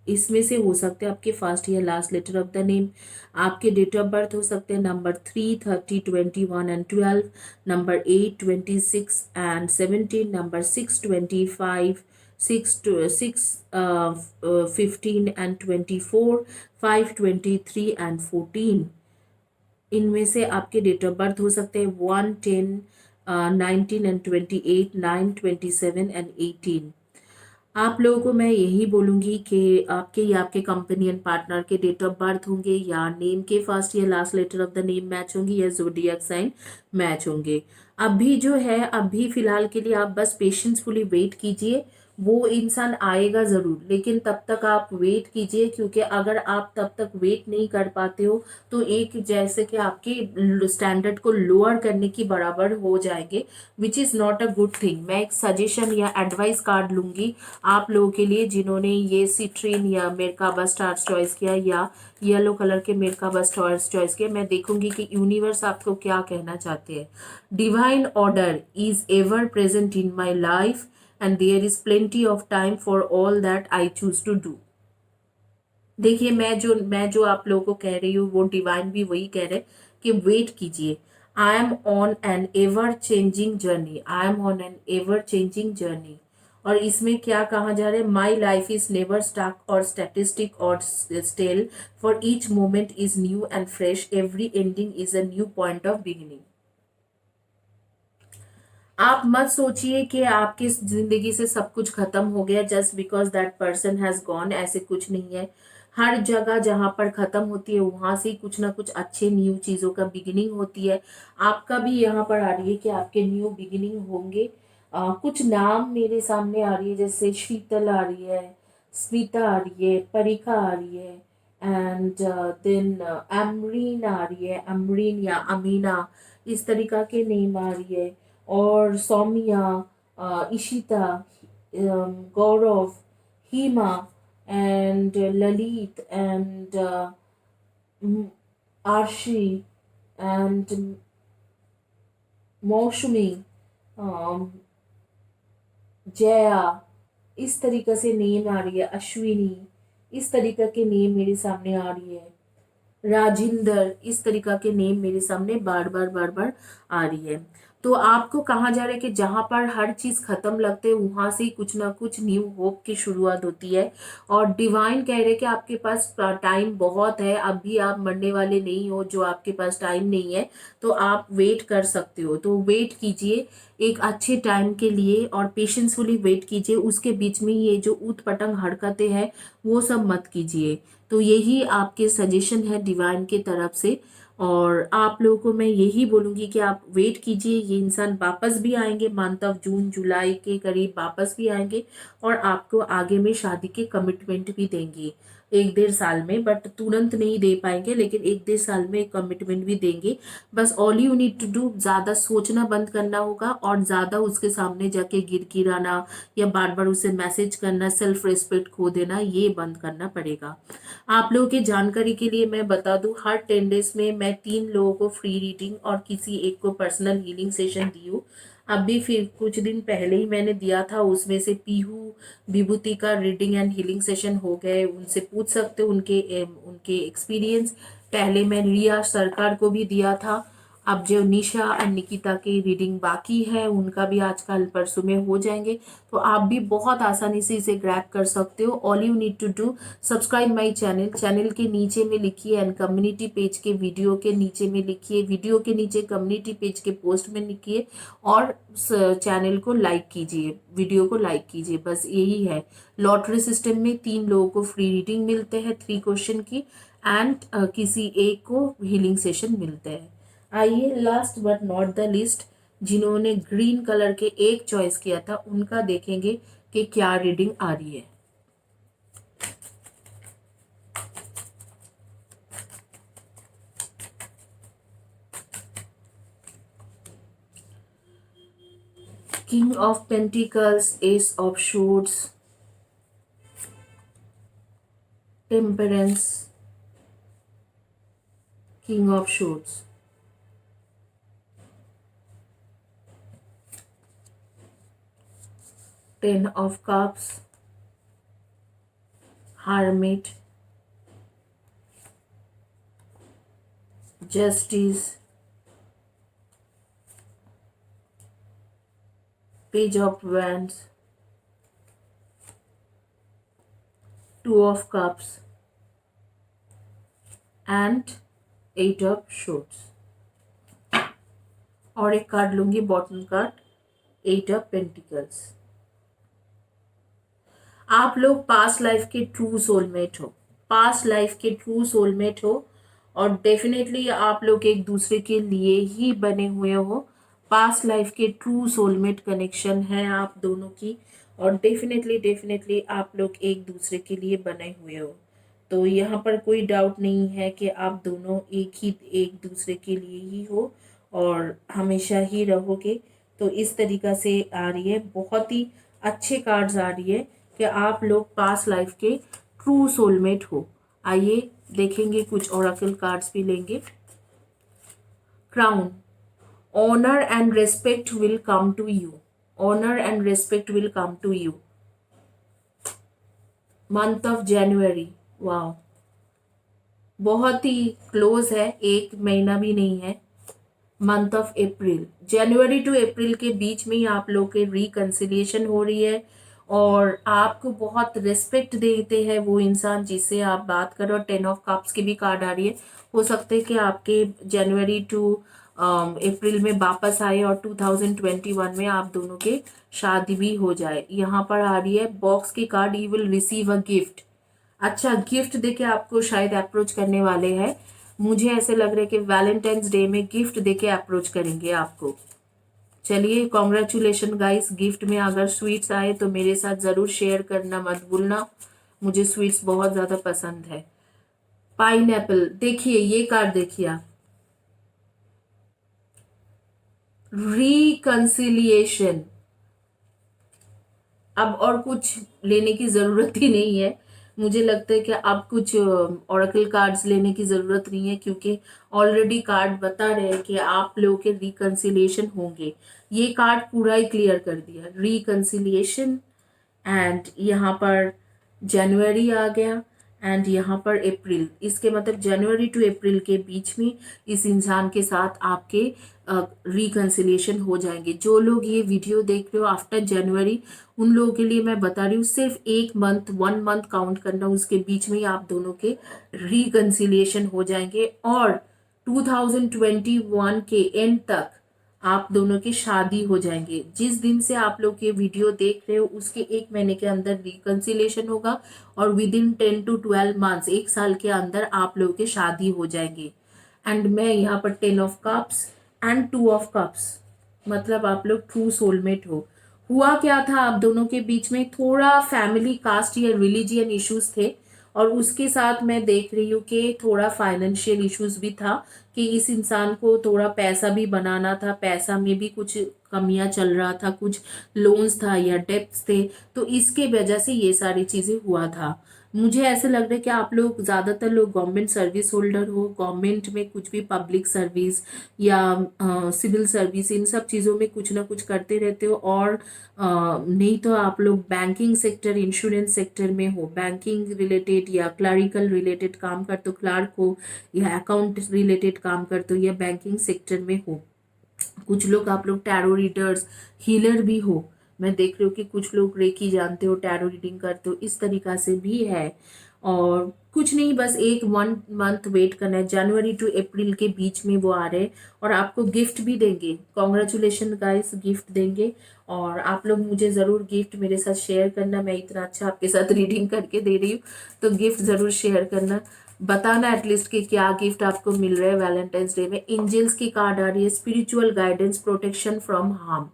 इसमें से हो सकते हैं आपके फर्स्ट या last letter of the name. आपके डेट ऑफ बर्थ हो सकते हैं number 3, 30, 21 and 12, number 8, 26 and 17, number 6, 25, 15 and 24, 5, 23 and 14। इनमें से आपके डेट ऑफ बर्थ हो सकते हैं 1, 10, 19 एंड 28, 9, 27 एंड 18। आप लोगों को मैं यही बोलूंगी कि आपके या आपके कंपेनियन पार्टनर के डेट ऑफ बर्थ होंगे, या नेम के फर्स्ट या last letter of the name match होंगी, या जोडियक साइन मैच होंगे। अभी जो है, अभी फिलहाल के लिए आप बस पेशेंसफुली वेट कीजिए। वो इंसान आएगा जरूर, लेकिन तब तक आप वेट कीजिए। क्योंकि अगर आप तब तक वेट नहीं कर पाते हो तो एक जैसे कि आपके स्टैंडर्ड को लोअर करने की बराबर हो जाएंगे, which is not a good thing. मैं एक सजेशन या एडवाइस कार्ड लूंगी आप लोगों के लिए जिन्होंने ये सिट्रीन या मेरकाबा स्टार्स चॉइस किया या येलो कलर के मेरकाबा स्टार्स चॉइस किया। मैं देखूंगी कि यूनिवर्स आपको क्या कहना चाहते हैं। Divine order is ever present in my life and there is plenty of time for all that I choose to do. देखिए, मैं जो आप लोगों को कह रही हूँ वो डिवाइन भी वही कह रहे हैं कि वेट कीजिए। I am on an ever changing journey, I am on an ever changing journey. और इसमें क्या कहा जा रहा है, my life is never stuck और स्टैटिस्टिक और stale, for each moment is new and fresh, every ending is a new point of beginning. आप मत सोचिए कि आपकी जिंदगी से सब कुछ खत्म हो गया just because that person has gone, ऐसे कुछ नहीं है। हर जगह जहां पर खत्म होती है वहां से ही कुछ ना कुछ अच्छे न्यू चीजों का बिगिनिंग होती है। आपका भी यहाँ पर आ रही है कि आपके न्यू बिगिनिंग होंगे। कुछ नाम मेरे सामने आ रही है, जैसे शीतल आ रही है, स्मिता आ रही है, परिका आ रही है, एंड देन अमरीन आ रही है, अमरीन या अमीना, इस तरीका के नेम आ रही है। और Saumya, Ishita, Gaurav, Hima, and Lalit, and Aarshi, and Mausami, Jaya, इस तरीके से नेम आ रही है, अश्विनी, इस तरीके के नेम मेरे सामने आ रही है, राजिंदर, इस तरीका के नेम मेरे सामने बार बार बार बार आ रही है। तो आपको कहा जा रहा है कि जहां पर हर चीज खत्म लगते है वहां से ही कुछ ना कुछ न्यू होप की शुरुआत होती है। और डिवाइन कह रहे हैं कि आपके पास टाइम बहुत है, अभी आप मरने वाले नहीं हो, जो आपके पास टाइम नहीं है तो आप वेट कर सकते हो। तो वेट कीजिए एक अच्छे टाइम के लिए और पेशेंसफुली वेट कीजिए। उसके बीच में ये जो ऊट पटंग हरकतें हैं वो सब मत कीजिए। तो यही आपके सजेशन है डिवाइन की तरफ से। और आप लोगों को मैं यही बोलूंगी कि आप वेट कीजिए, ये इंसान वापस भी आएंगे, मंथ ऑफ जून जुलाई के करीब वापस भी आएंगे और आपको आगे में शादी के कमिटमेंट भी देंगे 1-1.5 साल में। बट तुरंत नहीं दे पाएंगे, लेकिन 1-1.5 साल में कमिटमेंट भी देंगे। बस all you need to do, ज्यादा सोचना बंद करना होगा और ज्यादा उसके सामने जाके गिड़गिड़ाना या बार बार उसे मैसेज करना, सेल्फ रिस्पेक्ट खो देना, ये बंद करना पड़ेगा। आप लोगों की जानकारी के लिए मैं बता दूं, हर 10 डेज में मैं 3 लोगों को फ्री रीडिंग और किसी एक को पर्सनल हीलिंग सेशन दी हूँ। अभी फिर कुछ दिन पहले ही मैंने दिया था, उसमें से पीहू विभूति का रीडिंग एंड हीलिंग सेशन हो गए। उनसे पूछ सकते हो उनके एक्सपीरियंस। पहले मैं रिया सरकार को भी दिया था। अब जो निशा और निकिता की रीडिंग बाकी है उनका भी आज कल परसों में हो जाएंगे। तो आप भी बहुत आसानी से इसे ग्रैब कर सकते हो। All you need to do, subscribe my channel. Channel के नीचे में लिखिए एंड कम्युनिटी पेज के वीडियो के नीचे में लिखिए, वीडियो के नीचे कम्युनिटी पेज के पोस्ट में लिखिए और चैनल को लाइक कीजिए, वीडियो को लाइक कीजिए। बस यही है। लॉटरी सिस्टम में 3 लोगों को फ्री रीडिंग मिलते हैं 3 क्वेश्चन की, एंड किसी एक को हीलिंग सेशन मिलते हैं। आइए last but not the list, जिन्होंने ग्रीन कलर के एक चॉइस किया था उनका देखेंगे कि क्या रीडिंग आ रही है। King of Pentacles, Ace of Swords, Temperance, King of Swords, Ten of Cups, Hermit, Justice, Page of Wands, Two of Cups, and Eight of Swords। और एक कार्ड लूंगी, बॉटम कार्ड, 8 ऑफ पेंटिकल्स। आप लोग past life के true soulmate हो, past life के true soulmate हो और डेफिनेटली आप लोग एक दूसरे के लिए ही बने हुए हो। पास्ट लाइफ के ट्रू सोलमेट कनेक्शन है आप दोनों की और डेफिनेटली डेफिनेटली आप लोग एक दूसरे के लिए बने हुए हो। तो यहाँ पर कोई डाउट नहीं है कि आप दोनों एक दूसरे के लिए ही हो और हमेशा ही रहोगे। तो इस तरीका से आ रही है, बहुत ही अच्छे कार्ड्स आ रही है कि आप लोग पास्ट लाइफ के ट्रू सोलमेट हो। आइए देखेंगे, कुछ ओरेकल कार्ड्स भी लेंगे। Crown, honour and respect will come to you, honour and respect will come to you. Month of January, वाह, बहुत ही क्लोज है, 1 महीना भी नहीं है। Month of April, January to April के बीच में ही आप लोग के रिकन्सिलिएशन हो रही है और आपको बहुत रिस्पेक्ट देते हैं वो इंसान जिससे आप बात करो। 10 ऑफ कप्स की भी कार्ड आ रही है। हो सकता है कि आपके जनवरी टू अप्रैल में वापस आए और 2021 में आप दोनों के शादी भी हो जाए। यहाँ पर आ रही है बॉक्स की card, you will receive a gift. अच्छा, गिफ्ट देके आपको शायद अप्रोच करने वाले हैं। मुझे ऐसे लग रहा है कि वैलेंटाइंस डे में गिफ्ट देके अप्रोच करेंगे आपको। चलिए, कॉन्ग्रेचुलेशन गाइस। गिफ्ट में अगर स्वीट्स आए तो मेरे साथ ज़रूर शेयर करना मत भूलना, मुझे स्वीट्स बहुत ज़्यादा पसंद है। पाइनएप्पल, देखिए ये कार्ड देखिए आप, रिकंसिलिएशन। अब और कुछ लेने की ज़रूरत ही नहीं है। मुझे लगता है कि अब कुछ ओरेकल कार्ड्स लेने की ज़रूरत नहीं है, क्योंकि ऑलरेडी कार्ड बता रहे हैं कि आप लोगों के रिकंसिलिएशन होंगे। ये कार्ड पूरा ही क्लियर कर दिया, रिकंसिलिएशन। एंड यहाँ पर जनवरी आ गया एंड यहाँ पर अप्रैल। इसके मतलब जनवरी टू अप्रैल के बीच में इस इंसान के साथ आपके रिकंसिलिएशन हो जाएंगे। जो लोग ये वीडियो देख रहे हो आफ्टर जनवरी, उन लोगों के लिए मैं बता रही हूँ, सिर्फ एक मंथ, 1 मंथ काउंट करना, उसके बीच में ही आप दोनों के रिकंसिलिएशन हो जाएंगे। और 2021 के एंड तक आप दोनों की शादी हो जाएंगे। जिस दिन से आप लोग ये वीडियो देख रहे हो उसके 1 महीने के अंदर रिकंसिलिएशन होगा और विद इन 10 to 12 मंथ्स, 1 साल के अंदर आप लोगों की शादी हो जाएंगे। एंड मैं यहाँ पर 10 of cups and 2 of cups, मतलब आप लोग ट्रू सोलमेट हो। हुआ क्या था आप दोनों के बीच में, थोड़ा फैमिली कास्ट या रिलीजियन इश्यूज थे, और उसके साथ मैं देख रही हूँ कि थोड़ा फाइनेंशियल इश्यूज भी था, कि इस इंसान को थोड़ा पैसा भी बनाना था, पैसा में भी कुछ कमियां चल रहा था, कुछ लोन्स था या डेप्स थे, तो इसके वजह से ये सारी चीज़ें हुआ था। मुझे ऐसे लग रहा है कि आप लोग, ज़्यादातर लोग गवर्नमेंट सर्विस होल्डर हो, गवर्नमेंट में कुछ भी पब्लिक सर्विस या सिविल सर्विस, इन सब चीज़ों में कुछ ना कुछ करते रहते हो। और नहीं तो आप लोग बैंकिंग सेक्टर, इंश्योरेंस सेक्टर में हो, बैंकिंग रिलेटेड या क्लरिकल रिलेटेड काम करते हो, क्लार्क हो या अकाउंट रिलेटेड काम करते हो या बैंकिंग सेक्टर में हो। कुछ लोग, आप लोग टैरो रीडर्स, हीलर भी हो। मैं देख रही हूँ कि कुछ लोग रेकी जानते हो, टैरो रीडिंग करते हो, इस तरीका से भी है। और कुछ नहीं, बस 1 मंथ वेट करना है। जनवरी टू अप्रैल के बीच में वो आ रहे हैं और आपको गिफ्ट भी देंगे। कॉन्ग्रेचुलेशन गाइस, गिफ्ट देंगे। और आप लोग मुझे ज़रूर गिफ्ट मेरे साथ शेयर करना। मैं इतना अच्छा आपके साथ रीडिंग करके दे रही हूँ, तो गिफ्ट ज़रूर शेयर करना, बताना एटलीस्ट कि क्या गिफ्ट आपको मिल रहा है वैलेंटाइंस डे में। एंजल्स की कार्ड आ रही है, spiritual guidance, protection from harm.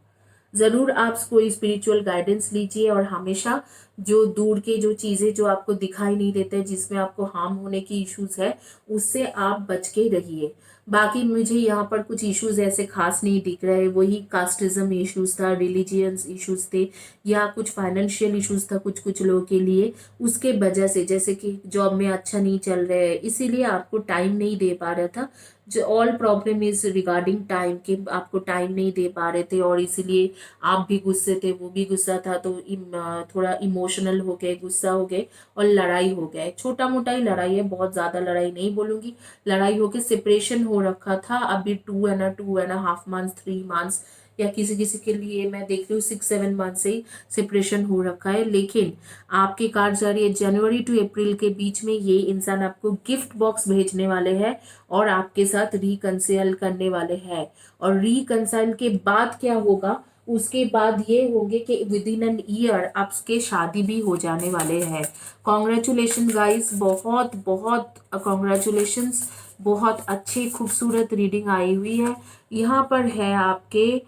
ज़रूर आप कोई स्पिरिचुअल गाइडेंस लीजिए, और हमेशा जो दूर के जो चीज़ें जो आपको दिखाई नहीं देते, जिसमें आपको हार्म होने की इश्यूज है, उससे आप बच के रहिए। बाकी मुझे यहाँ पर कुछ इश्यूज ऐसे खास नहीं दिख रहे, वही कास्टिज्म इश्यूज था, रिलीजियंस इश्यूज थे, या कुछ फाइनेंशियल इश्यूज था कुछ कुछ लोगों के लिए। उसके वजह से, जैसे कि जॉब में अच्छा नहीं चल रहा है, इसीलिए आपको टाइम नहीं दे पा रहा था। जो all problem is regarding time, के आपको टाइम नहीं दे पा रहे थे, और इसीलिए आप भी गुस्से थे, वो भी गुस्सा था, तो थोड़ा इमोशनल हो गए, गुस्सा हो गए और लड़ाई हो गया। छोटा मोटा ही लड़ाई है, बहुत ज़्यादा लड़ाई नहीं बोलूँगी। लड़ाई होके सेपरेशन हो रखा था। अभी 2.5 मंथ्स, 3 मंथ्स, या किसी किसी के लिए मैं देख रही हूँ 6-7 मंथ से ही सेपरेशन हो रखा है। लेकिन आपके कार्ड जा रही है जनवरी टू अप्रैल के बीच में ये इंसान आपको गिफ्ट बॉक्स भेजने वाले हैं और आपके साथ रिकंसाइल करने वाले हैं। और रिकंसाइल के बाद क्या होगा, उसके बाद ये होंगे कि विद इन एन ईयर आपके शादी भी हो जाने वाले हैं। कॉन्ग्रेचुलेशन गाइस, बहुत बहुत कॉन्ग्रेचुलेशंस। बहुत अच्छी खूबसूरत रीडिंग आई हुई है। यहाँ पर है आपके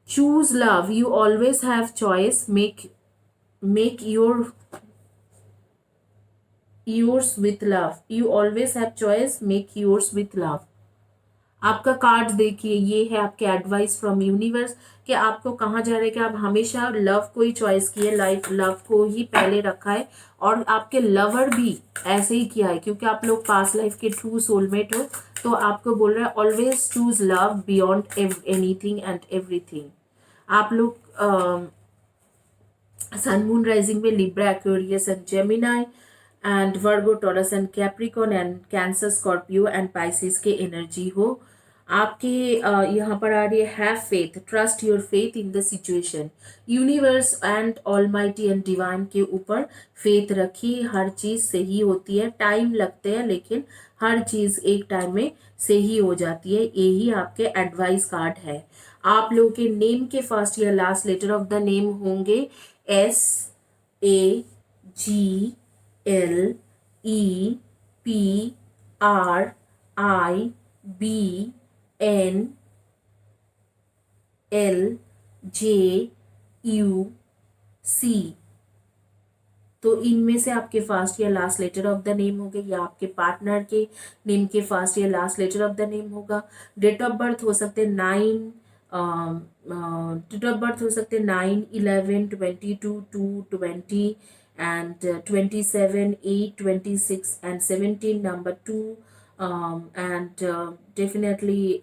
choose love, you always have choice, make yours with love, you always have choice, make yours with love। आपका कार्ड देखिए, ये है आपके एडवाइस फ्रॉम यूनिवर्स, कि आपको कहाँ जा रहा है, कि आप हमेशा लव को ही चॉइस किए, लाइफ लव को ही पहले रखा है, और आपके लवर भी ऐसे ही किया है, क्योंकि आप लोग पास्ट लाइफ के ट्रू सोलमेट हो। तो आपको बोल रहा है always choose love beyond anything and everything. आप लोग सन मून राइजिंग में Libra, Aquarius and Gemini and Virgo, Taurus and Capricorn and Cancer, Scorpio and Pisces के एनर्जी हो। आपके यहाँ पर आ रही है have faith, trust your faith in the situation. Universe and almighty and divine के ऊपर फेथ रखिए, हर चीज़ सही होती है, टाइम लगते हैं लेकिन हर चीज़ एक टाइम में सही हो जाती है। यही आपके एडवाइस कार्ड है। आप लोगों के नेम के फर्स्ट या last letter of the name होंगे SAGLEPRINLJUC। तो इनमें से आपके फर्स्ट या last letter of the name होंगे, या आपके पार्टनर के नेम के फर्स्ट या last letter of the name होगा। डेट ऑफ बर्थ हो सकते हैं 9/11/22 and 27 8 26 and 17 number 2 and definitely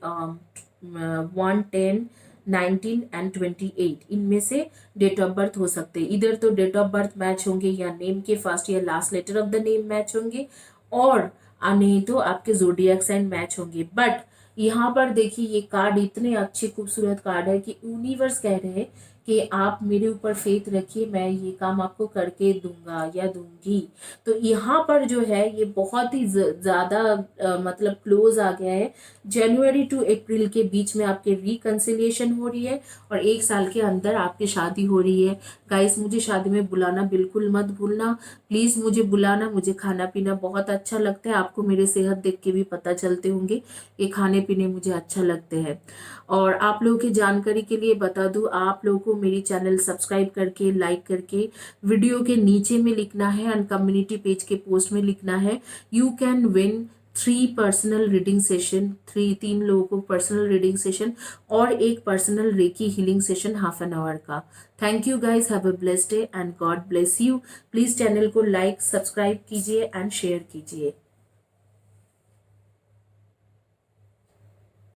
1 10 19 and 28 इनमें से डेट ऑफ बर्थ हो सकते हैं। इधर तो डेट ऑफ बर्थ मैच होंगे या नेम के फर्स्ट या last letter of the name match होंगे, और नहीं तो आपके जोडियक साइन मैच होंगे। बट यहाँ पर देखिए ये कार्ड इतने अच्छे खूबसूरत कार्ड है कि यूनिवर्स कह रहे हैं कि आप मेरे ऊपर फेथ रखिए, मैं ये काम आपको करके दूंगा या दूंगी। तो यहाँ पर जो है ये बहुत ही ज़्यादा मतलब क्लोज आ गया है। जनवरी टू अप्रैल के बीच में आपके रिकन्सिलिएशन हो रही है और 1 साल के अंदर आपकी शादी हो रही है। गाइस मुझे शादी में बुलाना बिल्कुल मत भूलना, प्लीज़ मुझे बुलाना। मुझे खाना पीना बहुत अच्छा लगता है, आपको मेरे सेहत देख के भी पता चलते होंगे ये खाने पीने मुझे अच्छा लगते हैं। और आप लोगों की जानकारी के लिए बता दूं, आप लोगों को मेरी चैनल सब्सक्राइब करके लाइक करके वीडियो के नीचे में लिखना है एंड कम्युनिटी पेज के पोस्ट में लिखना है you can win 3 personal reading session, 3 लोगों को पर्सनल रीडिंग सेशन और एक personal reiki healing session half an hour का। Thank you guys, have a blessed day and God bless you. Please channel को लाइक सब्सक्राइब कीजिए and share कीजिए।